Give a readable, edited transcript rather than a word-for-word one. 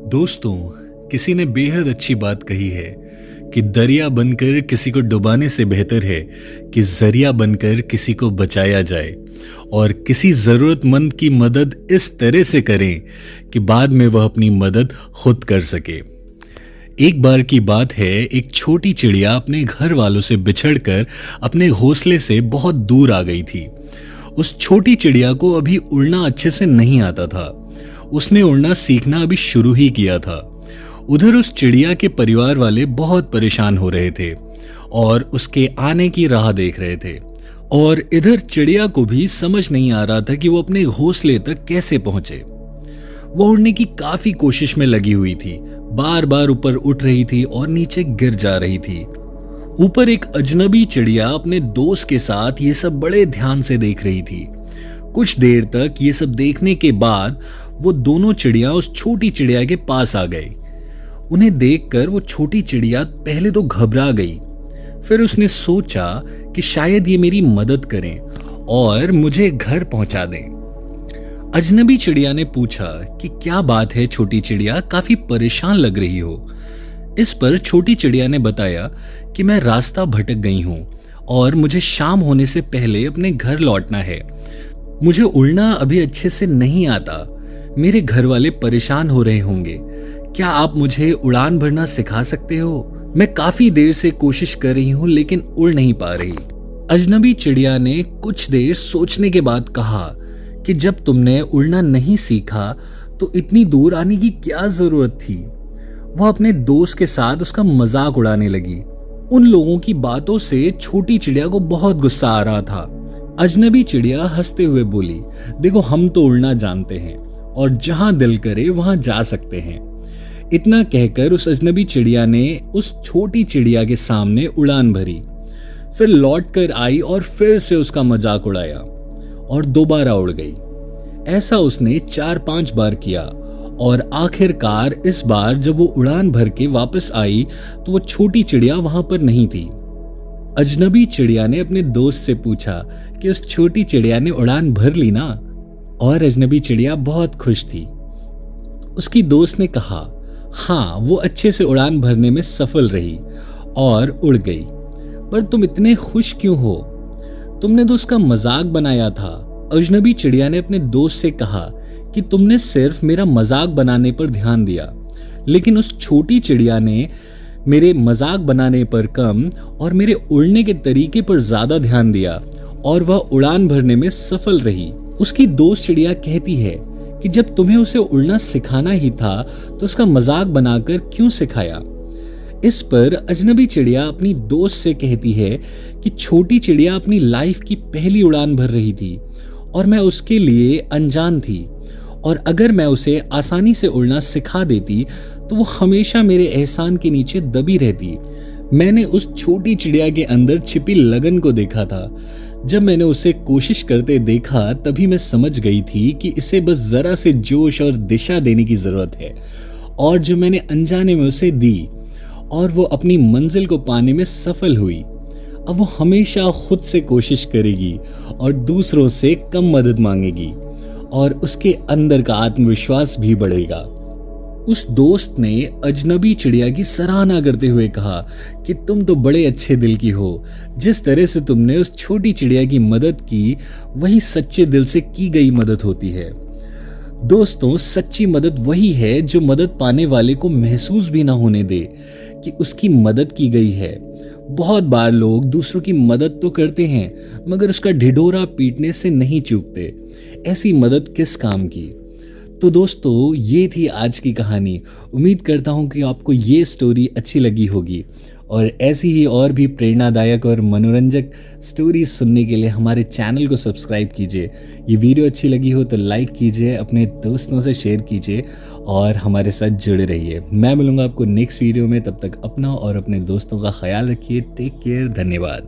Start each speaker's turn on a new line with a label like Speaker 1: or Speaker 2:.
Speaker 1: दोस्तों, किसी ने बेहद अच्छी बात कही है कि दरिया बनकर किसी को डुबाने से बेहतर है कि जरिया बनकर किसी को बचाया जाए और किसी जरूरतमंद की मदद इस तरह से करें कि बाद में वह अपनी मदद खुद कर सके। एक बार की बात है, एक छोटी चिड़िया अपने घर वालों से बिछड़कर अपने घोंसले से बहुत दूर आ गई थी। उस छोटी चिड़िया को अभी उड़ना अच्छे से नहीं आता था। उसने उड़ना सीखना अभी शुरू ही किया था। उधर उस चिड़िया के परिवार वाले बहुत परेशान हो रहे थे और उसके आने की राह देख रहे थे। और इधर चिड़िया को भी समझ नहीं आ रहा था कि वो अपने घोंसले तक कैसे पहुंचे। वो उड़ने की काफी कोशिश में लगी हुई थी, बार बार ऊपर उठ रही थी और नीचे गिर जा रही थी। ऊपर एक अजनबी चिड़िया अपने दोस्त के साथ ये सब बड़े ध्यान से देख रही थी। कुछ देर तक ये सब देखने के बाद वो दोनों चिड़िया उस छोटी चिड़िया के पास आ गए। उन्हें देखकर वो छोटी चिड़िया पहले तो घबरा गई, फिर उसने सोचा कि शायद ये मेरी मदद करें और मुझे घर पहुंचा दें। अजनबी चिड़िया ने पूछा कि क्या बात है छोटी चिड़िया, काफी परेशान लग रही हो। इस पर छोटी चिड़िया ने बताया कि मैं रास्ता भटक गई हूं और मुझे शाम होने से पहले अपने घर लौटना है। मुझे उड़ना अभी अच्छे से नहीं आता। मेरे घर वाले परेशान हो रहे होंगे। क्या आप मुझे उड़ान भरना सिखा सकते हो? मैं काफी देर से कोशिश कर रही हूं लेकिन उड़ नहीं पा रही। अजनबी चिड़िया ने कुछ देर सोचने के बाद कहा कि जब तुमने उड़ना नहीं सीखा तो इतनी दूर आने की क्या जरूरत थी। वह अपने दोस्त के साथ उसका मजाक उड़ाने लगी। उन लोगों की बातों से छोटी चिड़िया को बहुत गुस्सा आ रहा था। अजनबी चिड़िया हंसते हुए बोली, देखो हम तो उड़ना जानते हैं और जहां दिल करे वहां जा सकते हैं। इतना कहकर उस अजनबी चिड़िया ने उस छोटी चिड़िया के सामने उड़ान भरी, फिर लौट कर आई और फिर से उसका मजाक उड़ाया और दोबारा उड़ गई। ऐसा उसने 4-5 बार किया और आखिरकार इस बार जब वो उड़ान भर के वापस आई तो वो छोटी चिड़िया वहां पर नहीं थी। अजनबी चिड़िया ने अपने दोस्त से पूछा कि उस छोटी चिड़िया ने उड़ान भर ली ना? और अजनबी चिड़िया बहुत खुश थी। उसकी दोस्त ने कहा, हाँ वो अच्छे से उड़ान भरने में सफल रही और उड़ गई। पर तुम इतने खुश क्यों हो? तुमने तो उसका मजाक बनाया था। अजनबी चिड़िया ने अपने दोस्त से कहा कि तुमने सिर्फ मेरा मजाक बनाने पर ध्यान दिया, लेकिन उस छोटी चिड़िया ने मेरे मजाक बनाने पर कम और मेरे उड़ने के तरीके पर ज्यादा ध्यान दिया और वह उड़ान भरने में सफल रही। उसकी दोस्त चिड़िया कहती है कि जब तुम्हें उसे उड़ना सिखाना ही था तो उसका मजाक बनाकर क्यों सिखाया। इस पर अजनबी चिड़िया अपनी दोस्त से कहती है कि छोटी चिड़िया अपनी लाइफ की पहली उड़ान भर रही थी और मैं उसके लिए अनजान थी, और अगर मैं उसे आसानी से उड़ना सिखा देती तो वो हमेशा मेरे एहसान के नीचे दबी रहती। मैंने उस छोटी चिड़िया के अंदर छिपी लगन को देखा था। जब मैंने उसे कोशिश करते देखा तभी मैं समझ गई थी कि इसे बस जरा से जोश और दिशा देने की जरूरत है, और जो मैंने अनजाने में उसे दी और वो अपनी मंजिल को पाने में सफल हुई। अब वो हमेशा खुद से कोशिश करेगी और दूसरों से कम मदद मांगेगी और उसके अंदर का आत्मविश्वास भी बढ़ेगा। उस दोस्त ने अजनबी चिड़िया की सराहना करते हुए कहा कि तुम तो बड़े अच्छे दिल की हो। जिस तरह से तुमने उस छोटी चिड़िया की मदद की, वही सच्चे दिल से की गई मदद होती है। दोस्तों, सच्ची मदद वही है जो मदद पाने वाले को महसूस भी ना होने दे कि उसकी मदद की गई है। बहुत बार लोग दूसरों की मदद तो करते हैं मगर उसका ढिढोरा पीटने से नहीं चूकते। ऐसी मदद किस काम की। तो दोस्तों, ये थी आज की कहानी। उम्मीद करता हूँ कि आपको ये स्टोरी अच्छी लगी होगी, और ऐसी ही और भी प्रेरणादायक और मनोरंजक स्टोरी सुनने के लिए हमारे चैनल को सब्सक्राइब कीजिए। ये वीडियो अच्छी लगी हो तो लाइक कीजिए, अपने दोस्तों से शेयर कीजिए और हमारे साथ जुड़े रहिए। मैं मिलूंगा आपको नेक्स्ट वीडियो में। तब तक अपना और अपने दोस्तों का ख्याल रखिए। Take care. धन्यवाद।